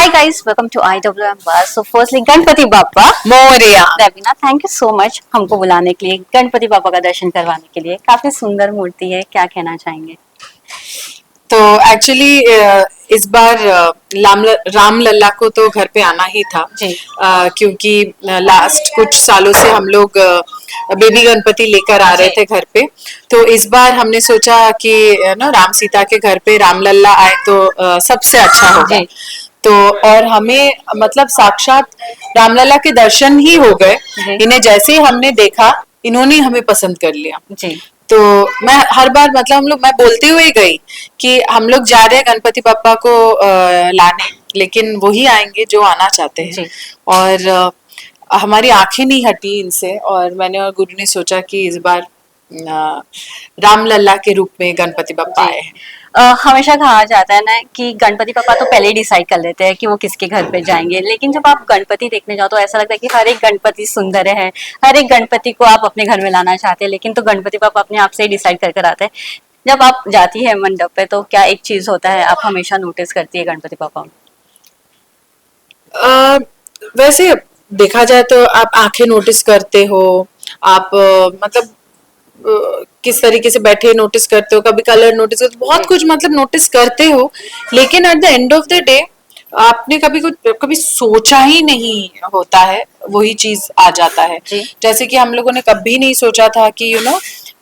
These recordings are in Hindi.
Hi guys, welcome to IWM Bus. So firstly Ganpati Bappa Morya. Raveena, thank you so much हमको बुलाने के लिए, गणपति बाप्पा का दर्शन करवाने के लिए। काफी सुंदर मूर्ति है, क्या कहना चाहेंगे? तो एक्चुअली इस बार राम लल्ला को तो घर पे आना ही था जी। क्योंकि लास्ट कुछ सालों से हम लोग बेबी गणपति लेकर आ रहे थे घर पे। तो इस बार हमने सोचा कि ना राम सीता के घर पे राम लल्ला आए तो सबसे अच्छा होगा। जी। तो और हमें मतलब साक्षात रामलला के दर्शन ही हो गए। जी। इन्हें जैसे ही हमने देखा, इन्होंने हमें पसंद कर लिया। जी। तो मैं हर बार मतलब मैं बोलते हुए गई कि हम लोग जा रहे हैं गणपति पापा को लाने, लेकिन वही आएंगे जो आना चाहते हैं। जी। और हमारी आंखें नहीं हटी इनसे, और मैंने और गुरु ने सोचा कि इस बार राम लल्ला के रूप में गणपति पापा आए हैं। हमेशा कहा जाता है ना कि गणपति पापा तो पहले ही डिसाइड कर लेते हैं कि वो किसके घर पे जाएंगे, लेकिन जब आप गणपति देखने जाओ तो ऐसा लगता है कि हर एक गणपति सुंदर है, हर एक गणपति को आप अपने घर में लाना चाहते हैं, लेकिन तो गणपति पापा अपने आप से ही डिसाइड कर कर आते हैं। जब आप जाती है मंडप पे तो क्या एक चीज होता है आप हमेशा नोटिस करती है गणपति पापा में? वैसे देखा जाए तो आप आंखें नोटिस करते हो, आप मतलब किस तरीके से बैठे नोटिस करते हो, कभी कलर नोटिस करते हो, बहुत कुछ मतलब नोटिस करते हो। लेकिन at the end of the day आपने कभी सोचा ही नहीं होता है, वही चीज आ जाता है। जैसे कि हम लोगों ने कभी नहीं सोचा था कि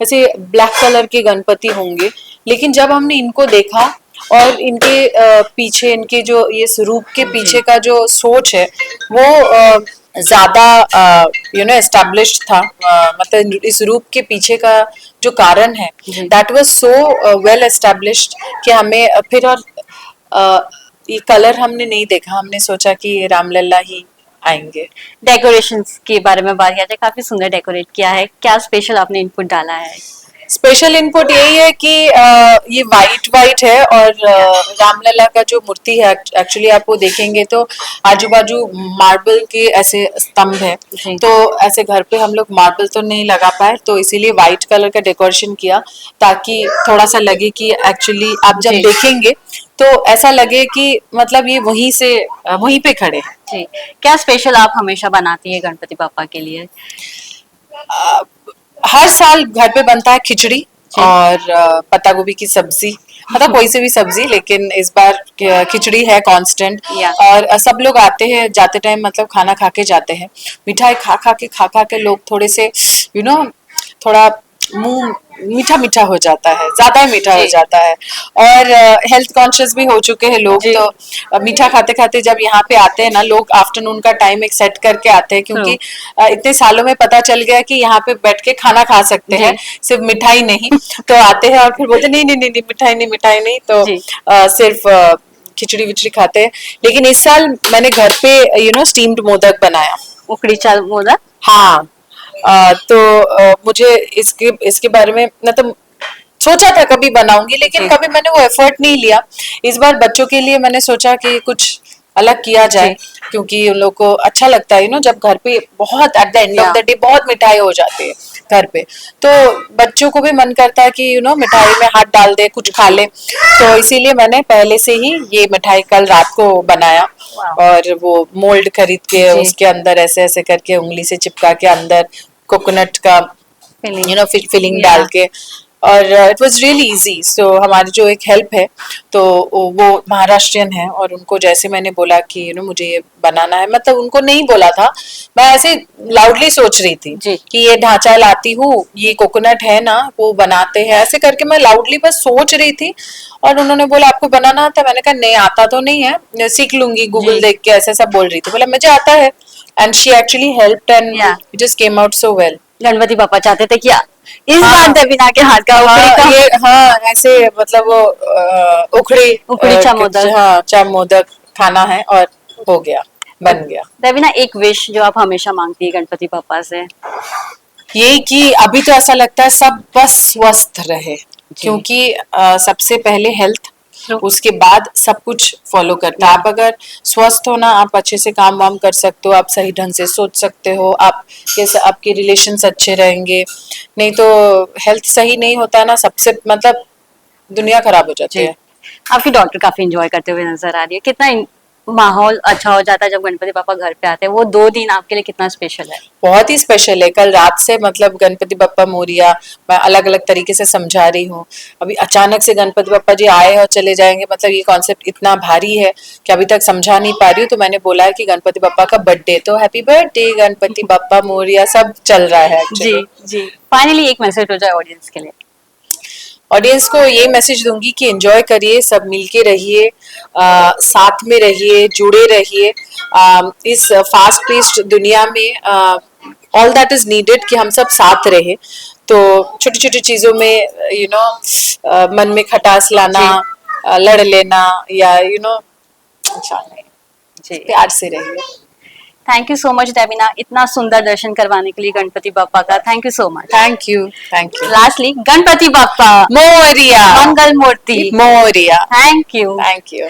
ऐसे ब्लैक कलर के गणपति होंगे, लेकिन जब हमने इनको देखा और इनके पीछे, इनके जो ये स्वरूप के पीछे का जो सोच है वो ज्यादा एस्टैब्लिश्ड था। मतलब इस रूप के पीछे का जो कारण है that was so well established कि हमें फिर और ये कलर हमने नहीं देखा, हमने सोचा कि रामलला ही आएंगे। डेकोरेशन के बारे में बात किया जाए, काफी सुंदर डेकोरेट किया है, क्या स्पेशल आपने इनपुट डाला है? स्पेशल इनपुट यही है कि ये वाइट वाइट है, और रामलला का जो मूर्ति है एक्चुअली आप वो देखेंगे तो आजू बाजू मार्बल के ऐसे स्तंभ है। तो ऐसे घर पे हम लोग मार्बल तो नहीं लगा पाए, तो इसीलिए वाइट कलर का डेकोरेशन किया, ताकि थोड़ा सा लगे कि एक्चुअली आप जब देखेंगे तो ऐसा लगे कि मतलब ये वहीं पे खड़े हैं। जी। क्या स्पेशल आप हमेशा बनाती है गणपति पापा के लिए? हर साल घर पे बनता है खिचड़ी और पत्ता गोभी की सब्जी, मतलब कोई से भी सब्जी, लेकिन इस बार खिचड़ी है कांस्टेंट। और सब लोग आते हैं जाते टाइम मतलब खाना खा के जाते हैं। मिठाई खा खा के लोग थोड़े से थोड़ा मुंह मीठा मीठा हो जाता है, ज्यादा ही मीठा हो जाता है, और हेल्थ कॉन्शियस भी हो चुके हैं लोग। तो मीठा खाते खाते जब यहाँ पे आते हैं ना लोग, आफ्टरनून का टाइम एक सेट करके आते हैं, क्योंकि इतने सालों में पता चल गया कि यहाँ पे बैठ के खाना खा सकते हैं, सिर्फ मिठाई नहीं। तो आते हैं और फिर बोलते नहीं मिठाई नहीं, तो सिर्फ खिचड़ी विचड़ी खाते हैं। लेकिन इस साल मैंने घर पे स्टीम्ड मोदक बनाया, उखड़ी चाल मोदक। हाँ। तो मुझे इसके बारे में मतलब सोचा था कभी बनाऊंगी, लेकिन कभी मैंने वो एफर्ट नहीं लिया। इस बार बच्चों के लिए मैंने सोचा कि कुछ अलग किया जाए, क्योंकि उन लोग को अच्छा लगता है जब घर पे बहुत at the end of the day बहुत मिठाई हो जाती है घर पे, तो बच्चों को भी मन करता है कि मिठाई में हाथ डाल दे, कुछ खा ले। तो इसीलिए मैंने पहले से ही ये मिठाई कल रात को बनाया, और वो मोल्ड खरीद के उसके अंदर ऐसे ऐसे करके उंगली से चिपका के अंदर कोकोनट का फिलिंग डाल के, और इट वाज रियली इजी। सो हमारी जो एक हेल्प है तो वो महाराष्ट्रियन है, और उनको जैसे मैंने बोला कि मुझे ये बनाना है, मतलब उनको नहीं बोला था, मैं ऐसे लाउडली सोच रही थी कि ये ढांचा लाती हूँ, ये कोकोनट है ना वो बनाते हैं, ऐसे करके मैं लाउडली बस सोच रही थी। और उन्होंने बोला आपको बनाना आता? मैंने कहा नहीं आता तो नहीं है, सीख लूंगी गूगल देख के, ऐसे सब बोल रही थी। बोला मुझे आता है, and she actually helped and it just came out so well. Ganpati पापा चाहते थे कि इस बार देवीना के हाथ का ऐसे मतलब वो उखड़ी चा मोदक खाना है, और हो गया, बन गया। देवीना, एक विश जो आप हमेशा मांगती है गणपति पापा से? यही कि अभी तो ऐसा लगता है सब बस स्वस्थ रहे, क्योंकि सबसे पहले हेल्थ, उसके बाद सब कुछ फॉलो करता है। आप अगर स्वस्थ हो ना, आप अच्छे से काम वाम कर सकते हो, आप सही ढंग से सोच सकते हो, आप कैसे आपके रिलेशंस अच्छे रहेंगे। नहीं तो हेल्थ सही नहीं होता ना, सबसे मतलब दुनिया खराब हो जाती है। आपकी डॉटर काफी एंजॉय करते हुए नजर आ रही है, कितना माहौल अच्छा हो जाता है जब गणपति पापा घर पे आते हैं, वो 2 दिन आपके लिए कितना स्पेशल है? बहुत ही स्पेशल है। कल रात से मतलब गणपति बप्पा मोरिया मैं अलग अलग तरीके से समझा रही हूँ। अभी अचानक से गणपति बप्पा जी आए और चले जाएंगे, मतलब ये कॉन्सेप्ट इतना भारी है कि अभी तक समझा नहीं पा रही हूँ। तो मैंने बोला है कि गणपति बप्पा का बर्थडे, तो हैप्पी बर्थडे गणपति बप्पा मोरिया सब चल रहा है जी एक्चुअली। जी, फाइनली एक मैसेज हो जाए ऑडियंस के लिए। ऑडियंस को ये मैसेज दूंगी कि एंजॉय करिए, सब मिलके रहिए, साथ में रहिए, जुड़े रहिए। इस फास्ट पेस्ड दुनिया में ऑल दैट इज नीडेड कि हम सब साथ रहे। तो छोटी छोटी चीजों में मन में खटास लाना, जी लड़ लेना या अच्छा नहीं, जी, प्यार से रहिए। Thank you so much Debina, इतना सुंदर दर्शन करवाने के लिए गणपति बापा का। Thank you so much. Thank you, thank you. Lastly Ganpati Bappa Morya, मंगल मूर्ति। Morya. Thank you. Thank you.